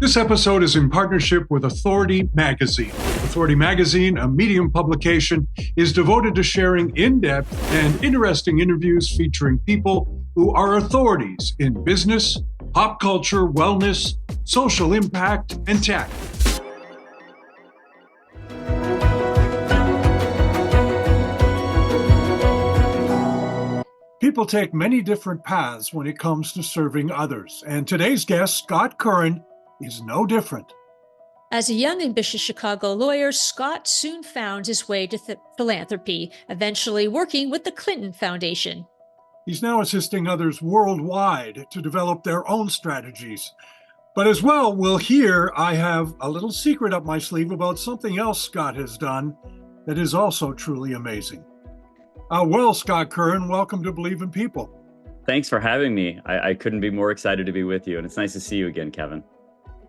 This episode is in partnership with Authority Magazine. Authority Magazine, a Medium publication, is devoted to sharing in-depth and interesting interviews featuring people who are authorities in business, pop culture, wellness, social impact, and tech. People take many different paths when it comes to serving others, and today's guest, Scott Curran, is no different. As a young ambitious Chicago lawyer, Scott soon found his way to philanthropy, eventually working with the Clinton Foundation. He's now assisting others worldwide to develop their own strategies. But as well, we'll hear I have a little secret up my sleeve about something else Scott has done that is also truly amazing. Well, Scott Curran, welcome to Believe in People. Thanks for having me. I couldn't be more excited to be with you, and it's nice to see you again, Kevin.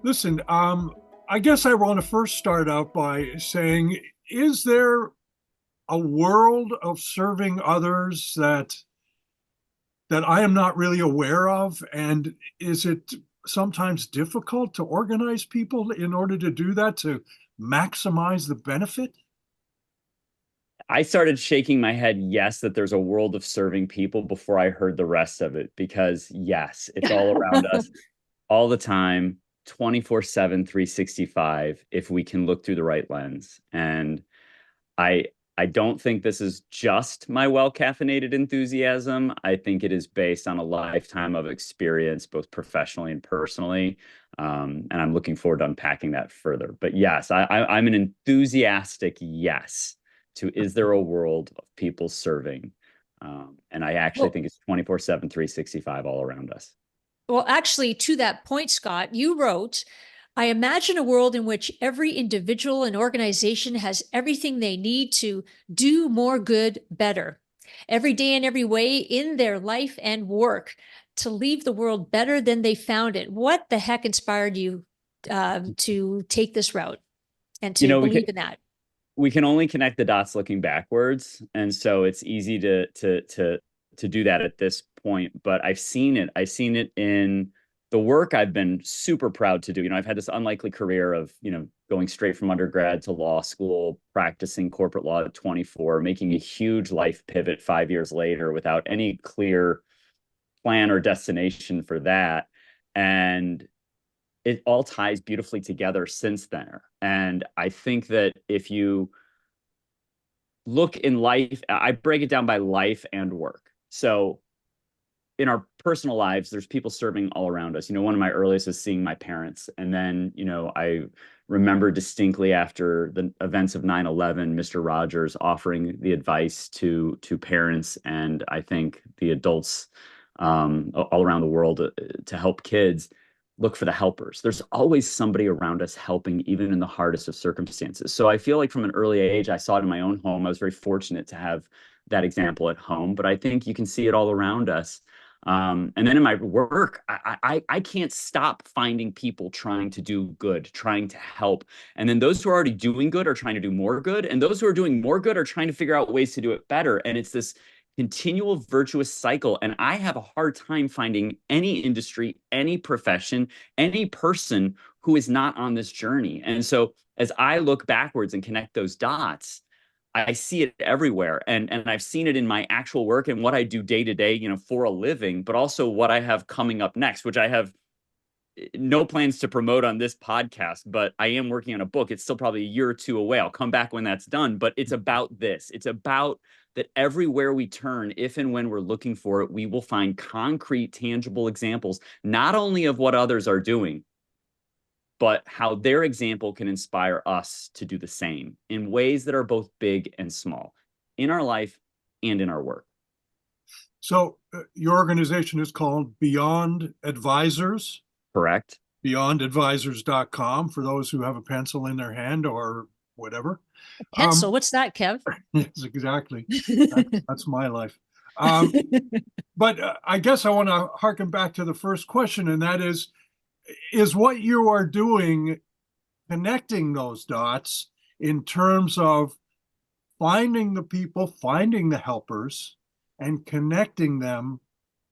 Listen, I guess I want to first start out by saying, is there a world of serving others that I am not really aware of? And is it sometimes difficult to organize people in order to do that, to maximize the benefit? I started shaking my head, yes, that there's a world of serving people before I heard the rest of it, because yes, it's all around us all the time. 24/7, 365, if we can look through the right lens. And I don't think this is just my well-caffeinated enthusiasm. I think it is based on a lifetime of experience, both professionally and personally. And I'm looking forward to unpacking that further. But yes, I'm an enthusiastic yes to, is there a world of people serving? And I actually think it's 24/7, 365 all around us. Well, actually, to that point, Scott, you wrote, I imagine a world in which every individual and organization has everything they need to do more good better, every day in every way in their life and work, to leave the world better than they found it. What the heck inspired you to take this route and to believe in that? We can only connect the dots looking backwards. And so it's easy to do that at this point, but I've seen it in the work I've been super proud to do. I've had this unlikely career of, going straight from undergrad to law school, practicing corporate law at 24, making a huge life pivot 5 years later without any clear plan or destination for that. And it all ties beautifully together since then. And I think that if you look in life, I break it down by life and work. So in our personal lives, there's people serving all around us. One of my earliest is seeing my parents. And then, I remember distinctly after the events of 9/11, Mr. Rogers offering the advice to parents, and I think the adults all around the world to help kids look for the helpers. There's always somebody around us helping, even in the hardest of circumstances. So I feel like from an early age, I saw it in my own home. I was very fortunate to have that example at home, but I think you can see it all around us. And then in my work, I can't stop finding people trying to do good, trying to help. And then those who are already doing good are trying to do more good. And those who are doing more good are trying to figure out ways to do it better. And it's this continual virtuous cycle. And I have a hard time finding any industry, any profession, any person who is not on this journey. And so as I look backwards and connect those dots, I see it everywhere. And I've seen it in my actual work and what I do day to day, for a living, but also what I have coming up next, which I have no plans to promote on this podcast, but I am working on a book. It's still probably a year or two away. I'll come back when that's done, but it's about this. It's about that everywhere we turn, if and when we're looking for it, we will find concrete, tangible examples, not only of what others are doing, but how their example can inspire us to do the same in ways that are both big and small in our life and in our work. So your organization is called Beyond Advisors? Correct. BeyondAdvisors.com for those who have a pencil in their hand or whatever. A pencil? What's that, Kev? Yes, exactly. That's my life. But I guess I want to harken back to the first question, and that is what you are doing connecting those dots in terms of finding the people, finding the helpers, and connecting them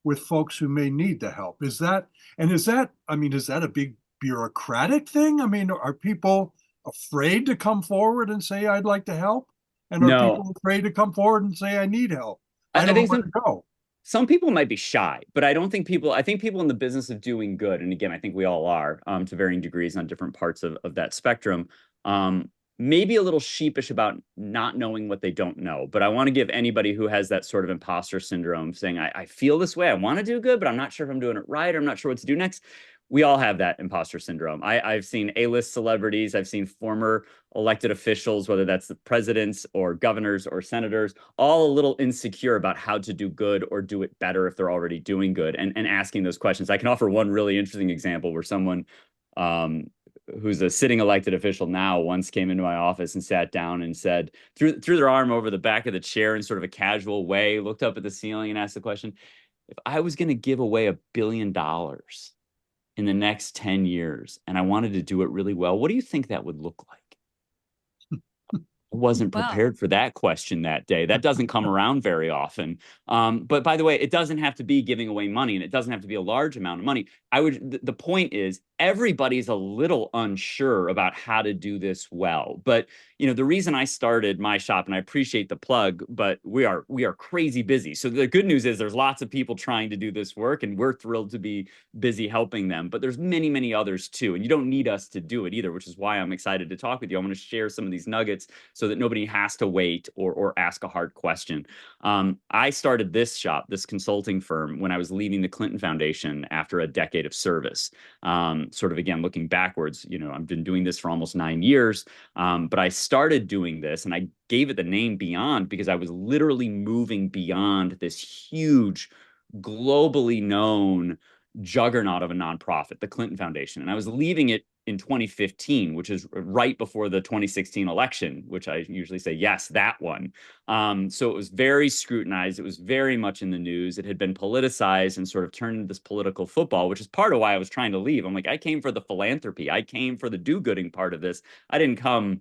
with folks who may need the help? Is that a big bureaucratic thing? I mean, are people afraid to come forward and say, I'd like to help? And are No, people afraid to come forward and say, I need help? I I don't know think where to go. some people might be shy, but I don't think people, I think people in the business of doing good, and again, I think we all are, to varying degrees on different parts of that spectrum, maybe a little sheepish about not knowing what they don't know. But I want to give anybody who has that sort of imposter syndrome saying, I feel this way, I want to do good, but I'm not sure if I'm doing it right, or I'm not sure what to do next. We all have that imposter syndrome. I've seen A-list celebrities, I've seen former elected officials, whether that's the presidents or governors or senators, all a little insecure about how to do good or do it better if they're already doing good, and asking those questions. I can offer one really interesting example where someone um, who's a sitting elected official now once came into my office and sat down and said, threw their arm over the back of the chair in sort of a casual way, looked up at the ceiling and asked the question, if I was going to give away $1 billion in the next 10 years and I wanted to do it really well, what do you think that would look like? Wasn't Wow. prepared for that question that day. That doesn't come around very often. But by the way, it doesn't have to be giving away money, and it doesn't have to be a large amount of money. The point is everybody's a little unsure about how to do this well. But the reason I started my shop, and I appreciate the plug, but we are crazy busy. So the good news is there's lots of people trying to do this work, and we're thrilled to be busy helping them. But there's many, many others too. And you don't need us to do it either, which is why I'm excited to talk with you. I want to share some of these nuggets so that nobody has to wait or ask a hard question. I started this shop, this consulting firm, when I was leaving the Clinton Foundation after a decade of service. Sort of, again, looking backwards, I've been doing this for almost 9 years, but I started doing this and I gave it the name Beyond because I was literally moving beyond this huge, globally known juggernaut of a nonprofit, the Clinton Foundation. And I was leaving it in 2015, which is right before the 2016 election, which I usually say, yes, that one. So it was very scrutinized. It was very much in the news. It had been politicized and sort of turned into this political football, which is part of why I was trying to leave. I'm like, I came for the philanthropy. I came for the do-gooding part of this. I didn't come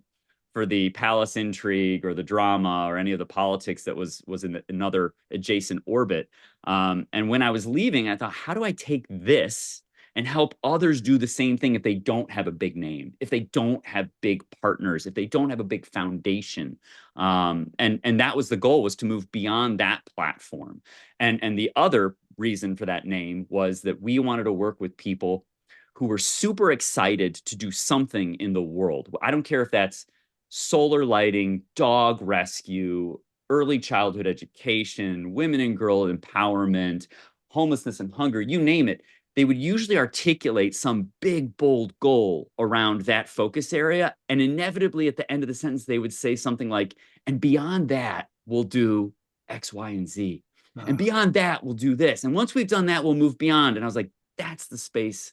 for the palace intrigue or the drama or any of the politics that was in another adjacent orbit. And when I was leaving, I thought, how do I take this and help others do the same thing if they don't have a big name, if they don't have big partners, if they don't have a big foundation? And that was the goal, was to move beyond that platform. And the other reason for that name was that we wanted to work with people who were super excited to do something in the world. I don't care if that's solar lighting, dog rescue, early childhood education, women and girl empowerment, homelessness and hunger, you name it. They would usually articulate some big, bold goal around that focus area. And inevitably, at the end of the sentence, they would say something like, and beyond that, we'll do X, Y, and Z. And beyond that, we'll do this. And once we've done that, we'll move beyond. And I was like, that's the space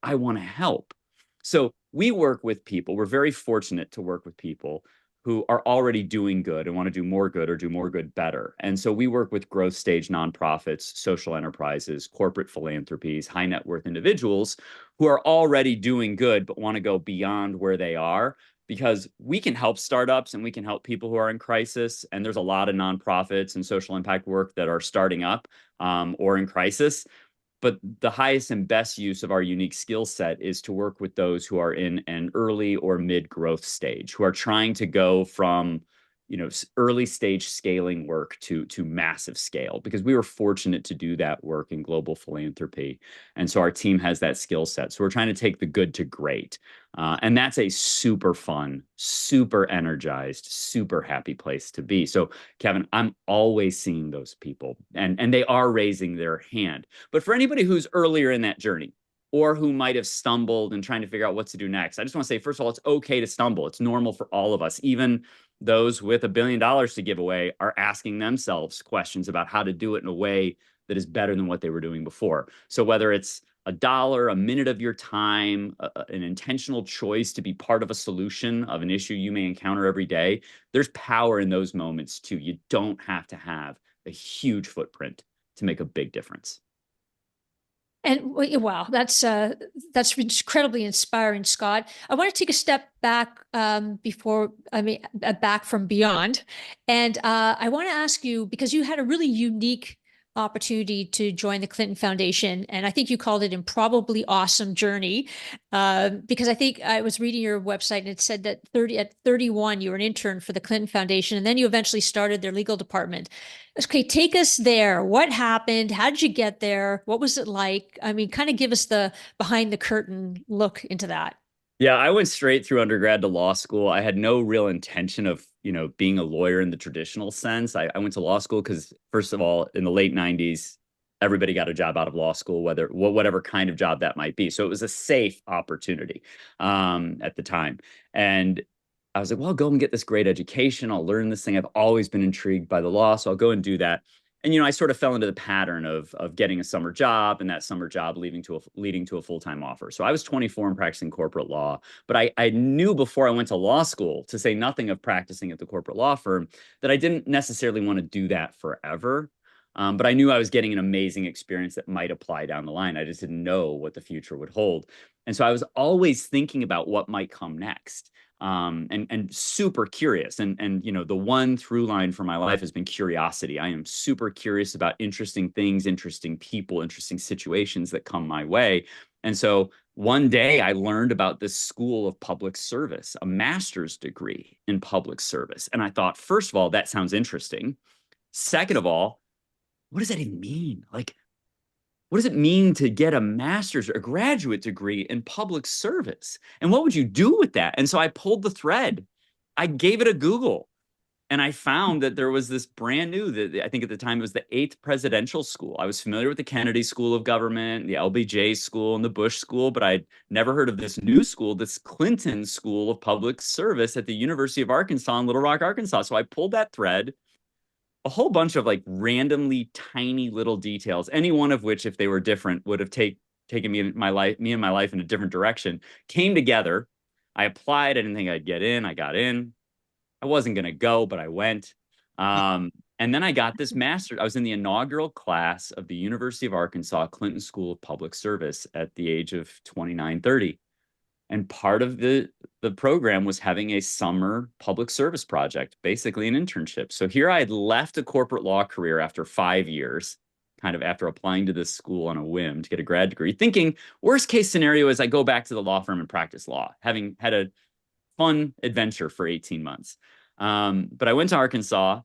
I want to help. So we work with people. We're very fortunate to work with people who are already doing good and want to do more good or do more good better. And so we work with growth stage nonprofits, social enterprises, corporate philanthropies, high net worth individuals who are already doing good but want to go beyond where they are, because we can help startups and we can help people who are in crisis. And there's a lot of nonprofits and social impact work that are starting up or in crisis. But the highest and best use of our unique skill set is to work with those who are in an early or mid growth stage, who are trying to go from early stage scaling work to massive scale, because we were fortunate to do that work in global philanthropy. And so our team has that skill set. So we're trying to take the good to great. And that's a super fun, super energized, super happy place to be. So Kevin, I'm always seeing those people, and they are raising their hand. But for anybody who's earlier in that journey, or who might have stumbled and trying to figure out what to do next, I just want to say, first of all, it's okay to stumble. It's normal for all of us. Even those with $1 billion to give away are asking themselves questions about how to do it in a way that is better than what they were doing before. So whether it's $1, a minute of your time, an intentional choice to be part of a solution of an issue you may encounter every day, there's power in those moments too. You don't have to have a huge footprint to make a big difference. And wow, that's incredibly inspiring, Scott. I want to take a step back back from beyond, and I want to ask you, because you had a really unique opportunity to join the Clinton Foundation, and I think you called it improbably awesome journey, because I think I was reading your website and it said that at 31 you were an intern for the Clinton Foundation, and then you eventually started their legal department. Okay, take us there. What happened? How did you get there? What was it like? I mean, kind of give us the behind the curtain look into that. Yeah, I went straight through undergrad to law school. I had no real intention of, being a lawyer in the traditional sense. I went to law school because, first of all, in the late 90s, everybody got a job out of law school, whatever kind of job that might be. So it was a safe opportunity at the time. And I was like, well, I'll go and get this great education. I'll learn this thing. I've always been intrigued by the law, so I'll go and do that. And I sort of fell into the pattern of getting a summer job, and that summer job leading to a full-time offer. So I was 24 and practicing corporate law, but I knew before I went to law school, to say nothing of practicing at the corporate law firm, that I didn't necessarily want to do that forever. But I knew I was getting an amazing experience that might apply down the line. I just didn't know what the future would hold. And so I was always thinking about what might come next. And super curious. And the one through line for my life has been curiosity. I am super curious about interesting things, interesting people, interesting situations that come my way. And so one day I learned about this school of public service, a master's degree in public service. And I thought, first of all, that sounds interesting. Second of all, what does that even mean? Like, what does it mean to get a master's or a graduate degree in public service? And what would you do with that? And so I pulled the thread. I gave it a Google, and I found that there was this brand new, that I think at the time it was the 8th presidential school. I was familiar with the Kennedy School of Government, the LBJ School, and the Bush School, but I'd never heard of this new school, this Clinton School of Public Service at the University of Arkansas in Little Rock, Arkansas. So I pulled that thread, a whole bunch of like randomly tiny little details, any one of which, if they were different, would have taken me and my life in a different direction, came together. I applied. I didn't think I'd get in. I got in. I wasn't going to go, but I went. And then I got this master. I was in the inaugural class of the University of Arkansas Clinton School of Public Service at the age of 29, 30. And part of the program was having a summer public service project, basically an internship. So here I had left a corporate law career after 5 years, kind of after applying to this school on a whim to get a grad degree, thinking worst case scenario is I go back to the law firm and practice law, having had a fun adventure for 18 months. But I went to Arkansas,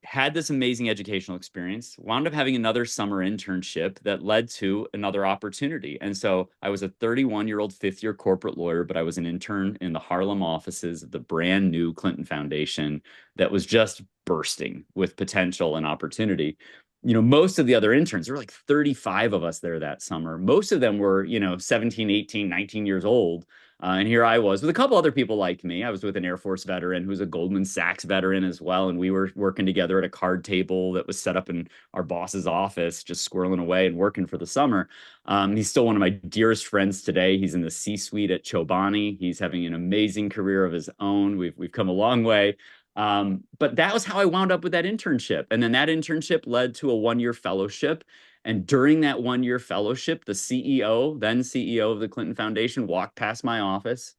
had this amazing educational experience, wound up having another summer internship that led to another opportunity. And so I was a 31-year-old fifth-year corporate lawyer, but I was an intern in the Harlem offices of the brand new Clinton Foundation that was just bursting with potential and opportunity. Most of the other interns, there were like 35 of us there that summer. Most of them were, 17, 18, 19 years old. And here I was with a couple other people like me. I was with an Air Force veteran who's a Goldman Sachs veteran as well. And we were working together at a card table that was set up in our boss's office, just squirreling away and working for the summer. He's still one of my dearest friends today. He's in the C-suite at Chobani. He's having an amazing career of his own. We've come a long way. But that was how I wound up with that internship. And then that internship led to a 1-year fellowship. And during that 1-year fellowship, the then CEO of the Clinton Foundation, walked past my office,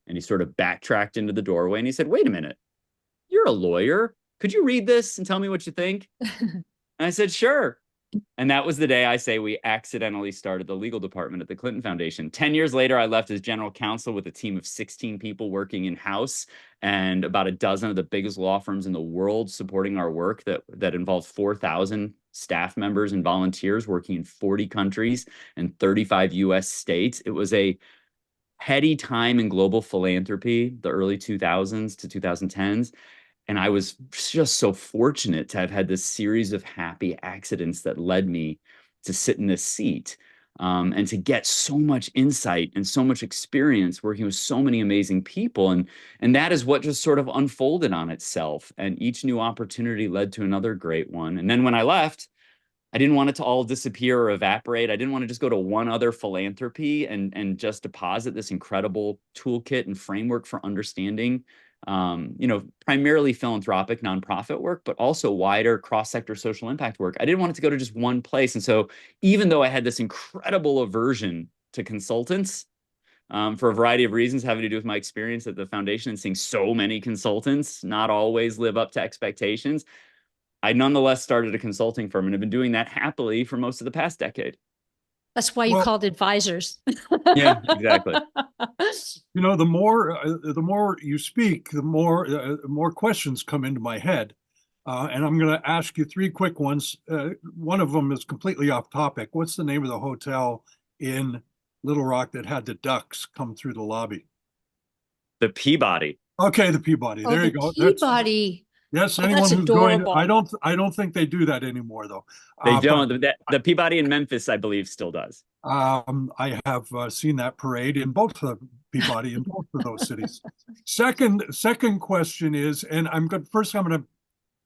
and he sort of backtracked into the doorway and he said, "Wait a minute, you're a lawyer. Could you read this and tell me what you think?" And I said, "Sure." And that was the day I say we accidentally started the legal department at the Clinton Foundation. 10 years later, I left as general counsel with a team of 16 people working in-house and about a dozen of the biggest law firms in the world supporting our work that involved 4,000 staff members and volunteers working in 40 countries and 35 US states. It was a heady time in global philanthropy, the early 2000s to 2010s. And I was just so fortunate to have had this series of happy accidents that led me to sit in this seat, and to get so much insight and so much experience working with so many amazing people. And that is what just sort of unfolded on itself. And each new opportunity led to another great one. And then when I left, I didn't want it to all disappear or evaporate. I didn't want to just go to one other philanthropy and just deposit this incredible toolkit and framework for understanding primarily philanthropic nonprofit work, but also wider cross-sector social impact work. I didn't want it to go to just one place. And so even though I had this incredible aversion to consultants, for a variety of reasons having to do with my experience at the foundation and seeing so many consultants not always live up to expectations, I nonetheless started a consulting firm and have been doing that happily for most of the past decade. That's why you Well, called advisors. Yeah, exactly. you know, the more you speak, the more questions come into my head. And I'm going to ask you three quick ones. One of them is completely off topic. What's the name of the hotel in Little Rock that had the ducks come through the lobby? The Peabody. Okay, the Peabody. Oh, There the you go. That's Peabody. yes. Oh, Anyone that's who's going, adorable. I don't think they do that anymore, though. They But don't. The Peabody in Memphis, I believe, still does. I have seen that parade in both the Peabody in both of those cities. Second question is, and I'm good. First, I'm going to.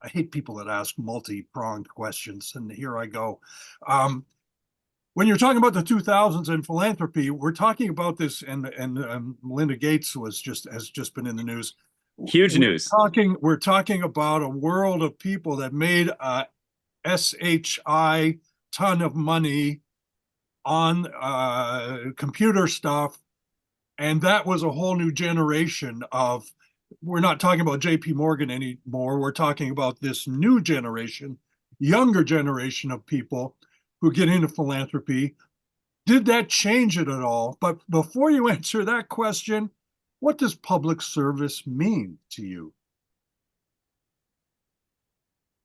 I hate people that ask multi-pronged questions, and here I go. Um, when you're talking about the 2000s and philanthropy, we're talking about this, and Melinda Gates has just been in the news. Huge news. We're talking about a world of people that made a SHI ton of money on computer stuff, and that was a whole new generation of. We're not talking about JP Morgan anymore. We're talking about this new generation, younger generation of people who get into philanthropy. Did that change it at all? But before you answer that question, what does public service mean to you?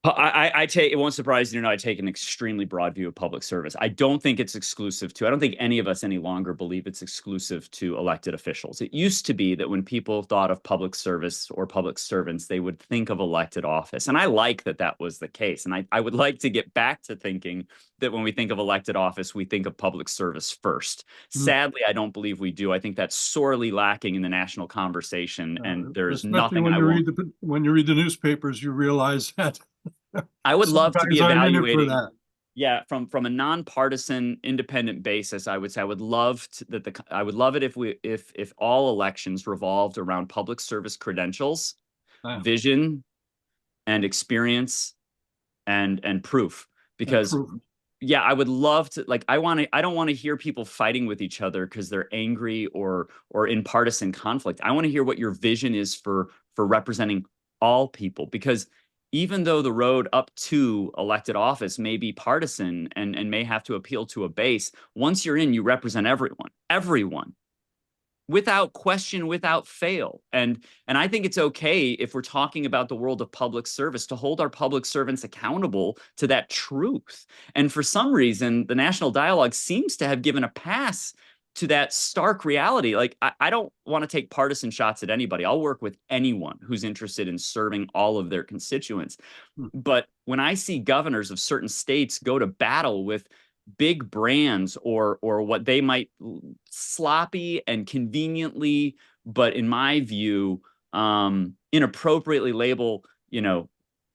I take, it won't surprise you to know I take an extremely broad view of public service. I don't think it's exclusive to, I don't think any of us any longer believe it's exclusive to elected officials. It used to be that when people thought of public service or public servants, they would think of elected office. And I like that that was the case. And I would like to get back to thinking that when we think of elected office, we think of public service first. Sadly, I don't believe we do. I think that's sorely lacking in the national conversation. And there's Especially nothing when I you won't. when you read the newspapers, you realize that I would love to be sometimes I'm in it for evaluating. that. Yeah, from a nonpartisan, independent basis, I would say I would love to, I would love it if if all elections revolved around public service credentials, Yeah, vision, and experience, and proof. and Because proof. yeah, I would love to, like, I don't want to hear people fighting with each other because they're angry or in partisan conflict. I want to hear what your vision is for representing all people, because even though the road up to elected office may be partisan and may have to appeal to a base, once you're in, you represent everyone without question, without fail. And I think it's okay, if we're talking about the world of public service, to hold our public servants accountable to that truth. And for some reason, the national dialogue seems to have given a pass to that stark reality. Like, I don't want to take partisan shots at anybody. I'll work with anyone who's interested in serving all of their constituents. Hmm. But when I see governors of certain states go to battle with big brands or what they might sloppy and conveniently, but in my view, inappropriately label,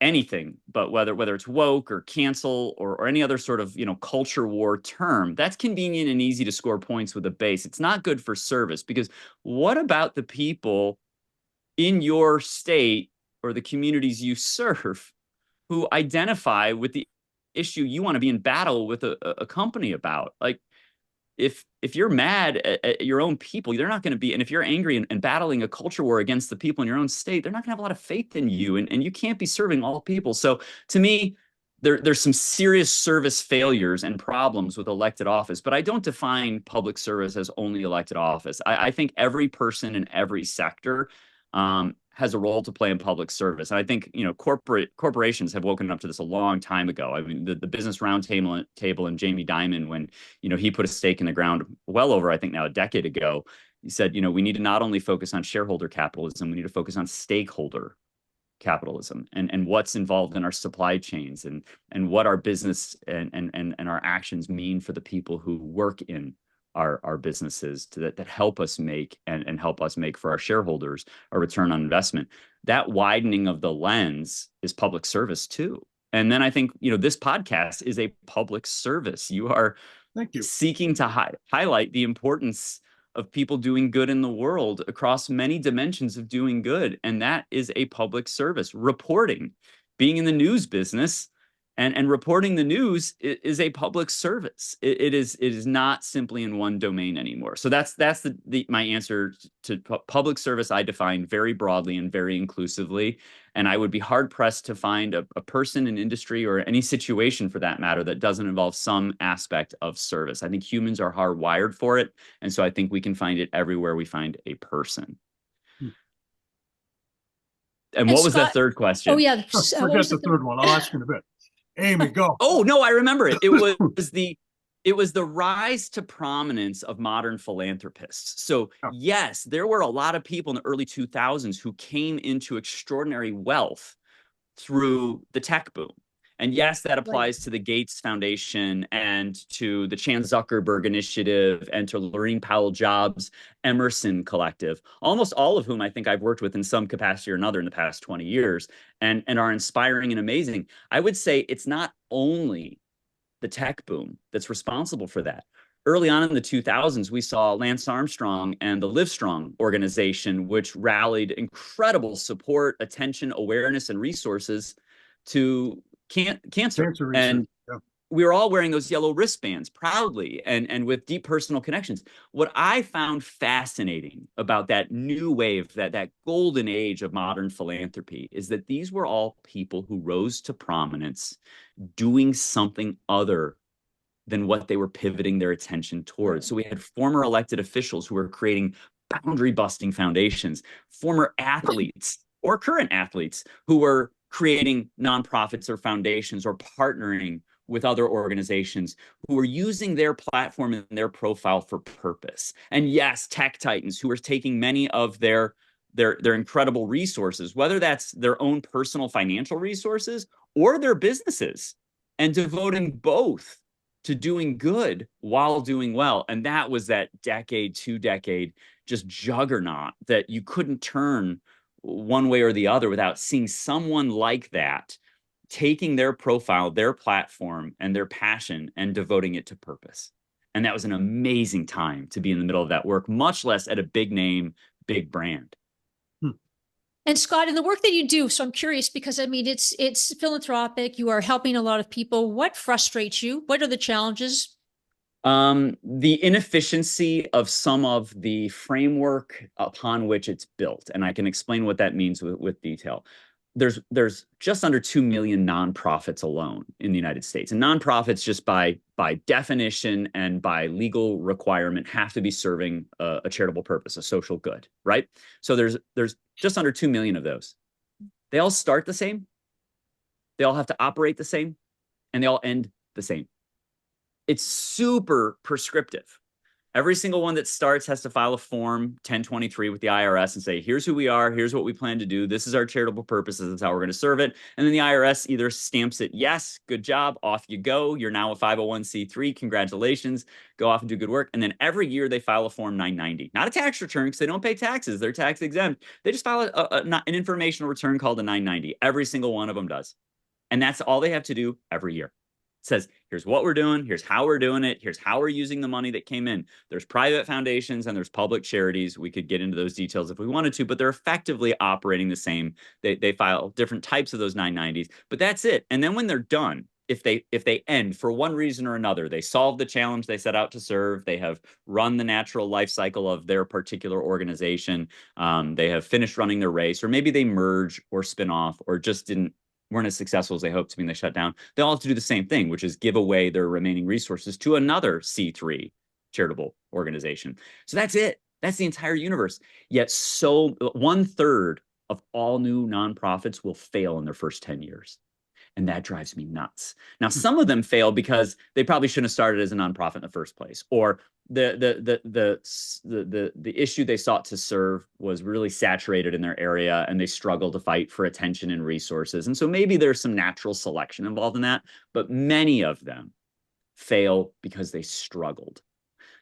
anything, but whether it's woke or cancel or any other sort of, culture war term, that's convenient and easy to score points with a base. It's not good for service, because what about the people in your state or the communities you serve who identify with the issue you want to be in battle with a company about? Like, if you're mad at your own people, they're not going to be, and if you're angry and battling a culture war against the people in your own state, they're not going to have a lot of faith in you, and you can't be serving all people. So to me, there's some serious service failures and problems with elected office, but I don't define public service as only elected office. I think every person in every sector has a role to play in public service. And I think, corporations have woken up to this a long time ago. I mean, the Business Roundtable and Jamie Dimon, when, he put a stake in the ground well over, I think now, a decade ago, he said, we need to not only focus on shareholder capitalism, we need to focus on stakeholder capitalism and what's involved in our supply chains and what our business and our actions mean for the people who work in our businesses, that help us make and help us make for our shareholders a return on investment. That widening of the lens is public service too. And then I think, this podcast is a public service. You are Thank you. seeking to highlight the importance of people doing good in the world across many dimensions of doing good. And that is a public service. Reporting, being in the news business, And reporting the news is a public service. It is not simply in one domain anymore. So that's my answer to public service. I define very broadly and very inclusively, and I would be hard pressed to find a person in industry or any situation for that matter that doesn't involve some aspect of service. I think humans are hardwired for it, and so I think we can find it everywhere we find a person. And what was that Scott, third question? oh yeah, what Forget was the third one. I'll ask in a bit. Amy, go. Oh no, I remember it. It was the rise to prominence of modern philanthropists. So Oh. yes, there were a lot of people in the early 2000s who came into extraordinary wealth through the tech boom. And yes, that applies to the Gates Foundation and to the Chan Zuckerberg Initiative and to Laurene Powell Jobs Emerson Collective, almost all of whom I think I've worked with in some capacity or another in the past 20 years and are inspiring and amazing. I would say it's not only the tech boom that's responsible for that. Early on in the 2000s, we saw Lance Armstrong and the Livestrong organization, which rallied incredible support, attention, awareness, and resources to cancer. And we were all wearing those yellow wristbands proudly and with deep personal connections. What I found fascinating about that new wave, that golden age of modern philanthropy, is that these were all people who rose to prominence doing something other than what they were pivoting their attention towards. So we had former elected officials who were creating boundary busting foundations, former athletes or current athletes who were creating nonprofits or foundations or partnering with other organizations who are using their platform and their profile for purpose. And yes, tech titans who are taking many of their incredible resources, whether that's their own personal financial resources or their businesses, and devoting both to doing good while doing well. And that was that decade, 2 decade, just juggernaut that you couldn't turn one way or the other without seeing someone like that taking their profile, their platform, and their passion and devoting it to purpose. And that was an amazing time to be in the middle of that work, much less at a big name, big brand. And Scott, in the work that you do, so I'm curious because I mean, it's philanthropic. You are helping a lot of people. What frustrates you? What are the challenges? The inefficiency of some of the framework upon which it's built, and I can explain what that means with detail. There's just under 2 million nonprofits alone in the United States, and nonprofits, just by definition and by legal requirement, have to be serving a charitable purpose, a social good, right? So there's just under 2 million of those. They all start the same, they all have to operate the same, and they all end the same. It's super prescriptive. Every single one that starts has to file a form 1023 with the IRS and say, here's who we are, here's what we plan to do, this is our charitable purposes, this is how we're going to serve it. And then the IRS either stamps it, yes, good job, off you go, you're now a 501c3, congratulations, go off and do good work. And then every year they file a form 990, not a tax return because they don't pay taxes, they're tax exempt. They just file an informational return called a 990. Every single one of them does. And that's all they have to do every year. Says, here's what we're doing, here's how we're doing it, here's how we're using the money that came in. There's private foundations and there's public charities. We could get into those details if we wanted to, but they're effectively operating the same. They file different types of those 990s, but that's it. And then when they're done, if they end for one reason or another, they solve the challenge they set out to serve, they have run the natural life cycle of their particular organization, they have finished running their race, or maybe they merge or spin off or just weren't as successful as they hoped to be and they shut down, they all have to do the same thing, which is give away their remaining resources to another C3 charitable organization. So that's it. That's the entire universe. Yet so 1/3 of all new nonprofits will fail in their first 10 years. And that drives me nuts. Now, some of them fail because they probably shouldn't have started as a nonprofit in the first place, or the issue they sought to serve was really saturated in their area and they struggle to fight for attention and resources. And so maybe there's some natural selection involved in that, but many of them fail because they struggled.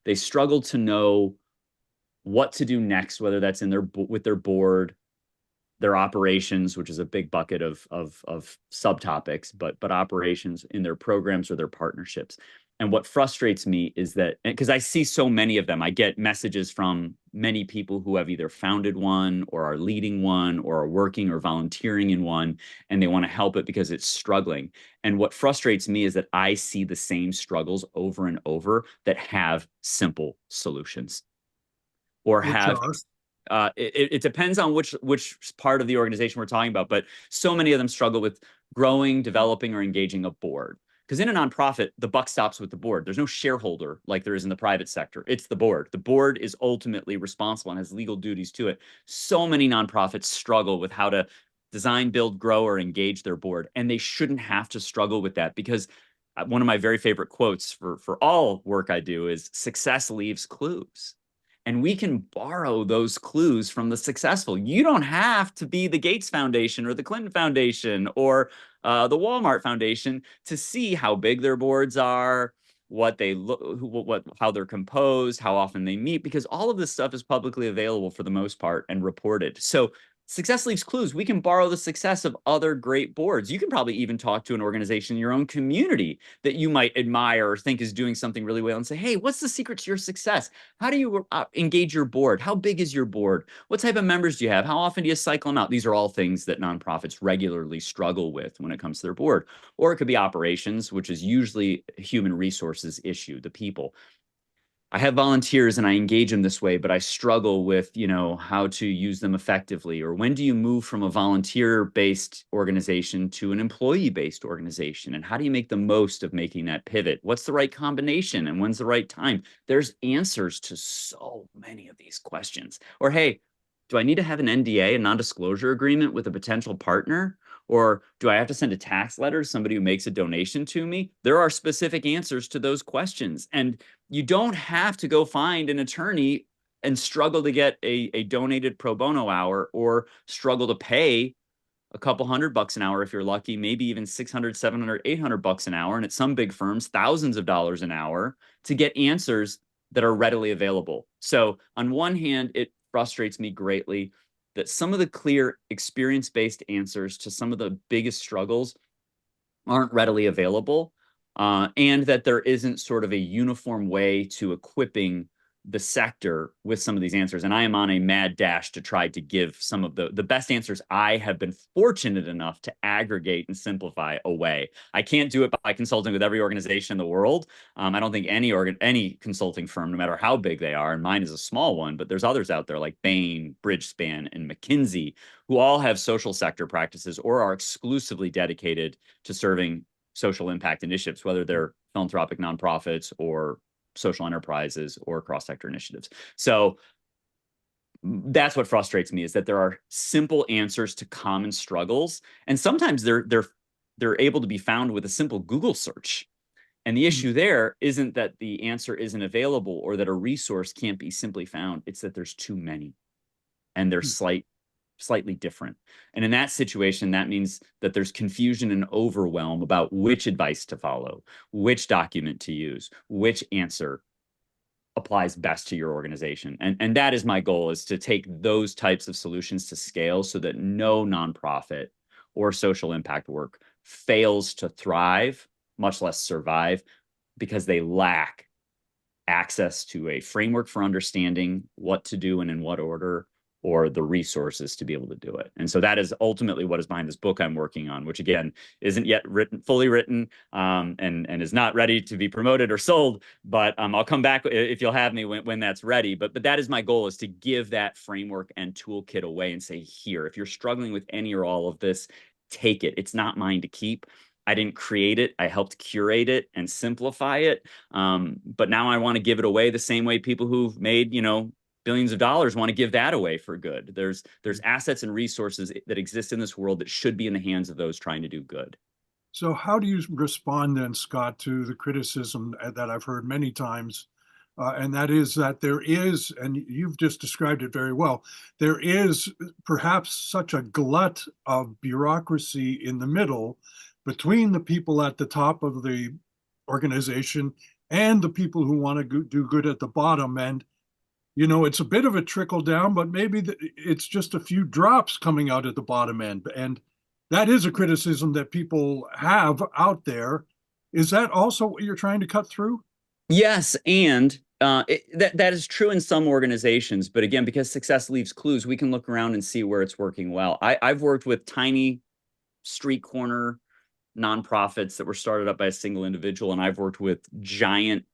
They struggled to know what to do next, whether that's with their board, their operations, which is a big bucket of subtopics, but operations in their programs or their partnerships. And what frustrates me is that, because I see so many of them, I get messages from many people who have either founded one or are leading one or are working or volunteering in one, and they want to help it because it's struggling. And what frustrates me is that I see the same struggles over and over that have simple solutions or which have are, it depends on which part of the organization we're talking about, but so many of them struggle with growing, developing, or engaging a board. Because in a nonprofit, the buck stops with the board. There's no shareholder like there is in the private sector. It's the board. The board is ultimately responsible and has legal duties to it. So many nonprofits struggle with how to design, build, grow, or engage their board, and they shouldn't have to struggle with that because one of my very favorite quotes for all work I do is "Success leaves clues." And we can borrow those clues from the successful. You don't have to be the Gates Foundation or the Clinton Foundation or the Walmart Foundation to see how big their boards are, what they look, how they're composed, how often they meet, because all of this stuff is publicly available for the most part and reported. So success leaves clues. We can borrow the success of other great boards. You can probably even talk to an organization in your own community that you might admire or think is doing something really well and say, hey, what's the secret to your success? How do you engage your board? How big is your board? What type of members do you have? How often do you cycle them out? These are all things that nonprofits regularly struggle with when it comes to their board. Or it could be operations, which is usually a human resources issue, the people. I have volunteers and I engage them this way, but I struggle with, how to use them effectively. Or when do you move from a volunteer-based organization to an employee-based organization? And how do you make the most of making that pivot? What's the right combination? And when's the right time? There's answers to so many of these questions. Or, hey, do I need to have an NDA, a non-disclosure agreement with a potential partner? Or do I have to send a tax letter to somebody who makes a donation to me? There are specific answers to those questions. And you don't have to go find an attorney and struggle to get a donated pro bono hour or struggle to pay a couple $100 an hour if you're lucky, maybe even 600, 700, 800 bucks an hour. And at some big firms, thousands of dollars an hour to get answers that are readily available. So on one hand, it frustrates me greatly that some of the clear experience-based answers to some of the biggest struggles aren't readily available, and that there isn't sort of a uniform way to equipping the sector with some of these answers. And I am on a mad dash to try to give some of the best answers I have been fortunate enough to aggregate and simplify away. I can't do it by consulting with every organization in the world. I don't think any consulting firm, no matter how big they are, and mine is a small one, but there's others out there like Bain, Bridgespan, and McKinsey, who all have social sector practices or are exclusively dedicated to serving social impact initiatives, whether they're philanthropic nonprofits or social enterprises or cross-sector initiatives. So that's what frustrates me, is that there are simple answers to common struggles, and sometimes they're able to be found with a simple Google search. And the issue there isn't that the answer isn't available or that a resource can't be simply found. It's that there's too many, and they're slightly different. And in that situation, that means that there's confusion and overwhelm about which advice to follow, which document to use, which answer applies best to your organization. And that is my goal, is to take those types of solutions to scale so that no nonprofit or social impact work fails to thrive, much less survive, because they lack access to a framework for understanding what to do and in what order, or the resources to be able to do it. And so that is ultimately what is behind this book I'm working on, which again isn't yet fully written, and is not ready to be promoted or sold. But I'll come back if you'll have me when that's ready. But that is my goal, is to give that framework and toolkit away and say, here, if you're struggling with any or all of this, take it. It's not mine to keep. I didn't create it. I helped curate it and simplify it. But now I want to give it away the same way people who've made, billions of dollars want to give that away for good. There's assets and resources that exist in this world that should be in the hands of those trying to do good. So how do you respond then, Scott, to the criticism that I've heard many times, and that is that there is, and you've just described it very well, there is perhaps such a glut of bureaucracy in the middle between the people at the top of the organization and the people who want to do good at the bottom. And it's a bit of a trickle down, but maybe it's just a few drops coming out at the bottom end. And that is a criticism that people have out there. Is that also what you're trying to cut through? Yes, and that is true in some organizations, but again, because success leaves clues, we can look around and see where it's working well. I've worked with tiny street corner nonprofits that were started up by a single individual, and I've worked with giant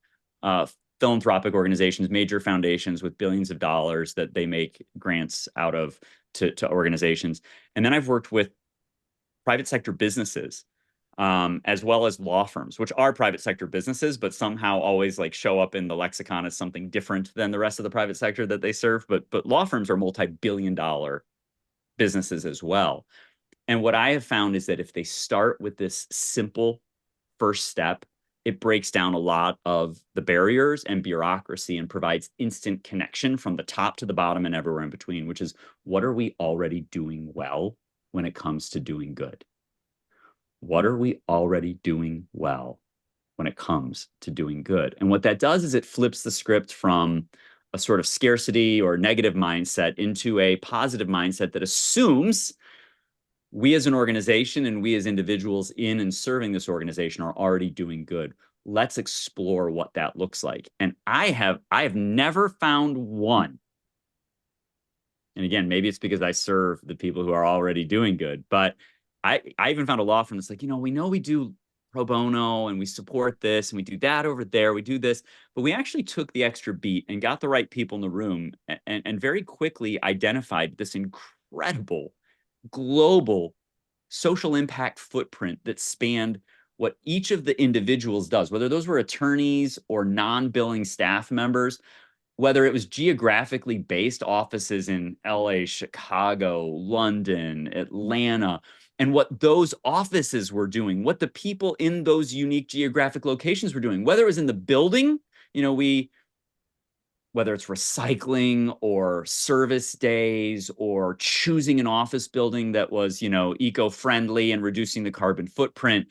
uh, philanthropic organizations, major foundations with billions of dollars that they make grants out of to organizations. And then I've worked with private sector businesses, as well as law firms, which are private sector businesses, but somehow always like show up in the lexicon as something different than the rest of the private sector that they serve. But law firms are multi-billion-dollar businesses as well. And what I have found is that if they start with this simple first step, it breaks down a lot of the barriers and bureaucracy and provides instant connection from the top to the bottom and everywhere in between, which is, what are we already doing well when it comes to doing good? What are we already doing well when it comes to doing good? And what that does is it flips the script from a sort of scarcity or negative mindset into a positive mindset that assumes we as an organization and we as individuals in and serving this organization are already doing good. Let's explore what that looks like. And I have never found one. And again, maybe it's because I serve the people who are already doing good, but I even found a law firm that's like, we know we do pro bono and we support this and we do that over there, we do this, but we actually took the extra beat and got the right people in the room and very quickly identified this incredible global social impact footprint that spanned what each of the individuals does, whether those were attorneys or non-billing staff members, whether it was geographically based offices in LA, Chicago, London, Atlanta, and what those offices were doing, what the people in those unique geographic locations were doing, whether it was in the building, whether it's recycling or service days or choosing an office building that was, eco-friendly and reducing the carbon footprint.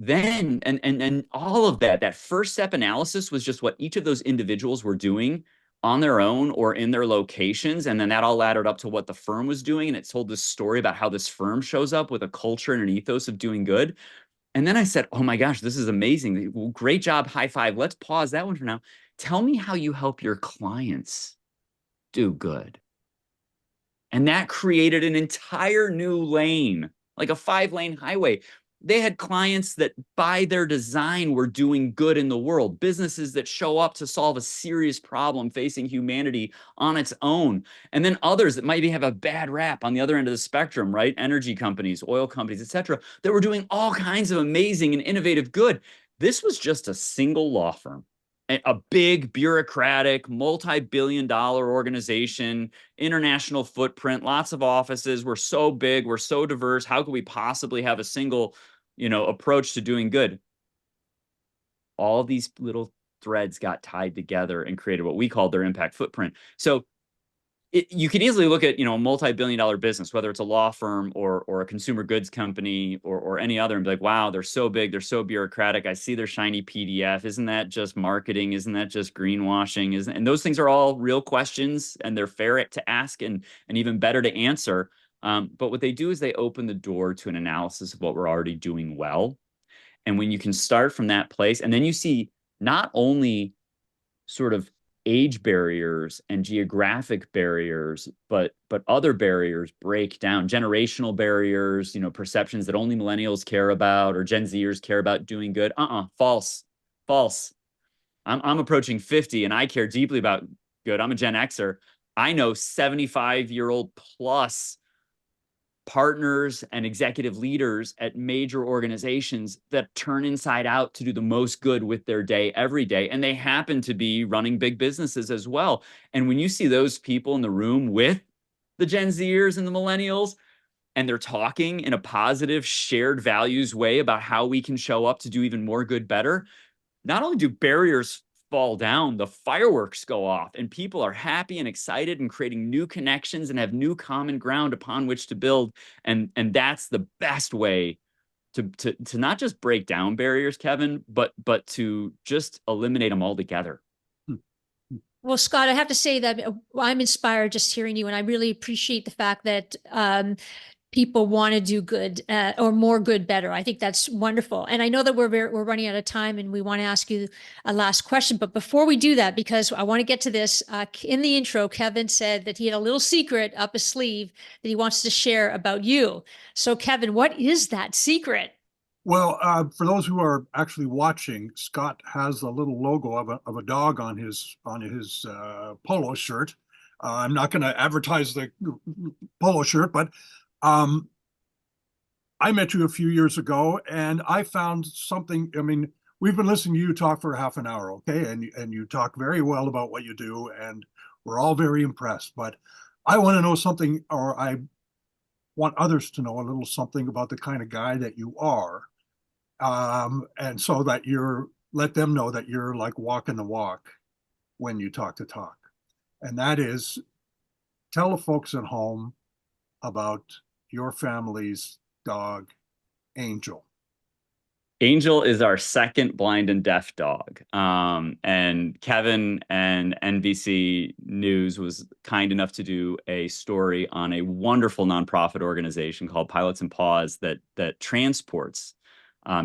Then, and all of that first step analysis was just what each of those individuals were doing on their own or in their locations. And then that all laddered up to what the firm was doing. And it told this story about how this firm shows up with a culture and an ethos of doing good. And then I said, oh my gosh, this is amazing. Well, great job. High five. Let's pause that one for now. Tell me how you help your clients do good. And that created an entire new lane, like a 5-lane highway. They had clients that by their design were doing good in the world, businesses that show up to solve a serious problem facing humanity on its own. And then others that maybe have a bad rap on the other end of the spectrum, right? Energy companies, oil companies, etc., that were doing all kinds of amazing and innovative good. This was just a single law firm, a big bureaucratic, multi-billion-dollar organization, international footprint, lots of offices. We're so big, we're so diverse. How could we possibly have a single, approach to doing good? All these little threads got tied together and created what we called their impact footprint. So you can easily look at, a multi-billion-dollar business, whether it's a law firm or a consumer goods company or any other, and be like, wow, they're so big, they're so bureaucratic. I see their shiny PDF. Isn't that just marketing? Isn't that just greenwashing? And those things are all real questions, and they're fair to ask and even better to answer. But what they do is they open the door to an analysis of what we're already doing well. And when you can start from that place, and then you see not only sort of age barriers and geographic barriers, but other barriers break down, generational barriers, perceptions that only millennials care about or Gen Zers care about doing good. False. I'm approaching 50 and I care deeply about good. I'm a Gen Xer. I know 75-year-old plus partners and executive leaders at major organizations that turn inside out to do the most good with their day every day. And they happen to be running big businesses as well. And when you see those people in the room with the Gen Zers and the millennials, and they're talking in a positive, shared values way about how we can show up to do even more good better, not only do barriers fall down, the fireworks go off and people are happy and excited and creating new connections and have new common ground upon which to build. And that's the best way to not just break down barriers, Kevin, but to just eliminate them altogether. Well, Scott, I have to say that I'm inspired just hearing you, and I really appreciate the fact that people want to do good or more good better. I think that's wonderful. And I know that we're running out of time and we want to ask you a last question. But before we do that, because I want to get to this, in the intro, Kevin said that he had a little secret up his sleeve that he wants to share about you. So Kevin, what is that secret? Well, for those who are actually watching, Scott has a little logo of a dog on his polo shirt. I'm not going to advertise the polo shirt, but um, I met you a few years ago, and I found something. I mean, we've been listening to you talk for half an hour, okay, and you talk very well about what you do, and we're all very impressed. But I want to know something, or I want others to know a little something about the kind of guy that you are, and so that you're let them know that you're like walking the walk when you talk the talk, and that is tell the folks at home about your family's dog, Angel. Angel is our second blind and deaf dog. And Kevin and NBC News was kind enough to do a story on a wonderful nonprofit organization called Pilots and Paws that transports,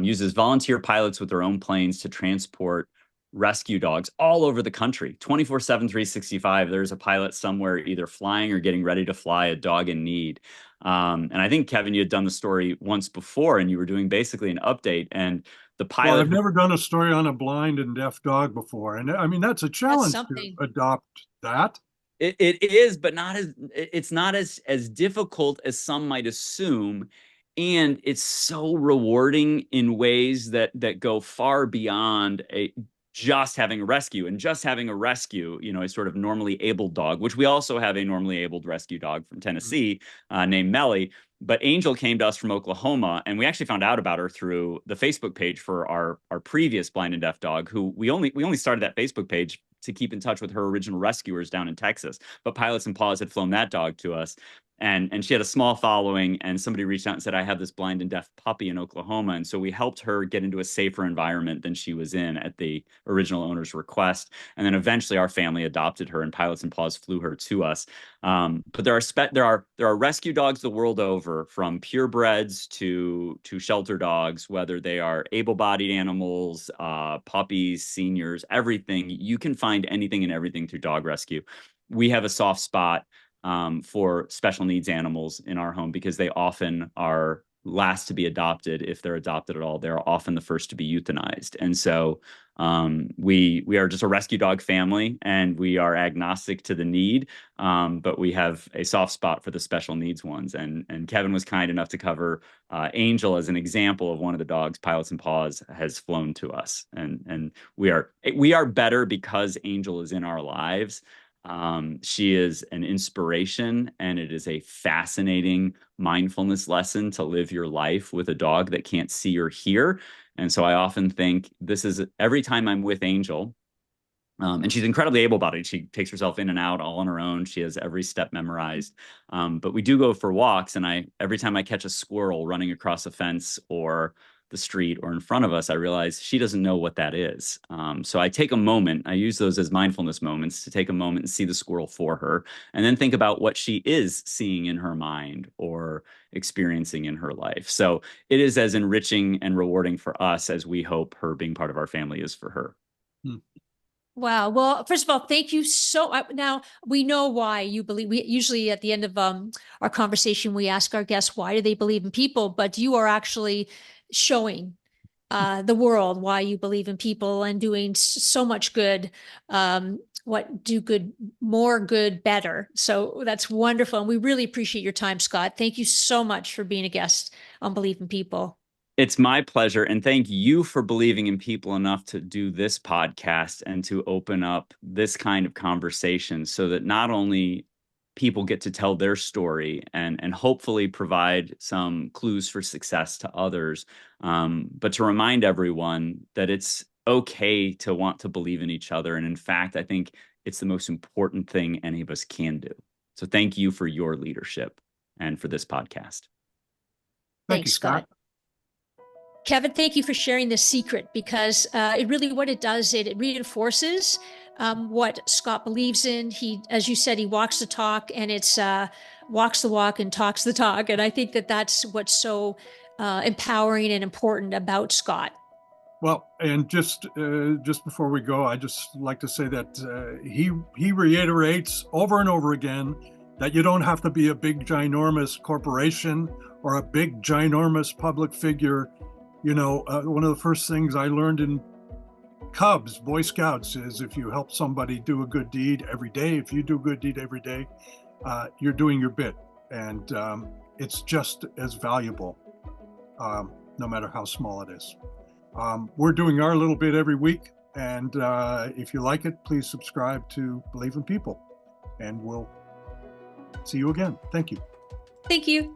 uses volunteer pilots with their own planes to transport rescue dogs all over the country, 24/7, 365. There's a pilot somewhere either flying or getting ready to fly a dog in need. And I think, Kevin, you had done the story once before and you were doing basically an update. And the Well, pilot I've never done a story on a blind and deaf dog before, and I mean that's a That's challenge to something. adopt that. it is, but not as it's not as difficult as some might assume. And it's so rewarding in ways that go far beyond a just having a rescue and just having a rescue, a sort of normally abled dog, which we also have a normally abled rescue dog from Tennessee named Melly. But Angel came to us from Oklahoma, and we actually found out about her through the Facebook page for our previous blind and deaf dog, who we only started that Facebook page to keep in touch with her original rescuers down in Texas. But Pilots and Paws had flown that dog to us. And she had a small following, and somebody reached out and said, I have this blind and deaf puppy in Oklahoma. And so we helped her get into a safer environment than she was in at the original owner's request. And then eventually our family adopted her, and Pilots and Paws flew her to us. But there are rescue dogs the world over, from purebreds to shelter dogs, whether they are able-bodied animals, puppies, seniors, everything. You can find anything and everything through dog rescue. We have a soft spot for special needs animals in our home because they often are last to be adopted. If they're adopted at all, they're often the first to be euthanized. And so we are just a rescue dog family, and we are agnostic to the need, but we have a soft spot for the special needs ones. And Kevin was kind enough to cover Angel as an example of one of the dogs Pilots and Paws has flown to us. And we are better because Angel is in our lives. She is an inspiration, and it is a fascinating mindfulness lesson to live your life with a dog that can't see or hear. And so I often think this is every time I'm with Angel, and she's incredibly able-bodied. She takes herself in and out all on her own. She has every step memorized. But we do go for walks, and every time I catch a squirrel running across a fence or the street or in front of us, I realize she doesn't know what that is. So I take a moment. I use those as mindfulness moments to take a moment and see the squirrel for her, and then think about what she is seeing in her mind or experiencing in her life. So it is as enriching and rewarding for us as we hope her being part of our family is for her. Hmm. Wow. Well, first of all, thank you so. Now we know why you believe. We usually at the end of our conversation, we ask our guests why do they believe in people, but you are actually showing the world why you believe in people and doing so much good. What do good, more good, better. So that's wonderful, and we really appreciate your time, Scott. Thank you so much for being a guest on Believe in People. It's my pleasure. And thank you for believing in people enough to do this podcast and to open up this kind of conversation so that not only people get to tell their story and hopefully provide some clues for success to others, but to remind everyone that it's okay to want to believe in each other. And in fact, I think it's the most important thing any of us can do. So thank you for your leadership and for this podcast. Thank you, Thanks, Scott. Scott. Kevin, thank you for sharing this secret, because it really, what it does, it reinforces what Scott believes in. He, as you said, he walks the talk, and it's walks the walk and talks the talk. And I think that that's what's so empowering and important about Scott. Well, and just before we go, I just like to say that he reiterates over and over again that you don't have to be a big ginormous corporation or a big ginormous public figure. You know, one of the first things I learned in Cubs, Boy Scouts, is if you help somebody do a good deed every day, if you do a good deed every day, you're doing your bit, and it's just as valuable, no matter how small it is. We're doing our little bit every week, and if you like it, please subscribe to Believe in People, and we'll see you again. Thank you. Thank you.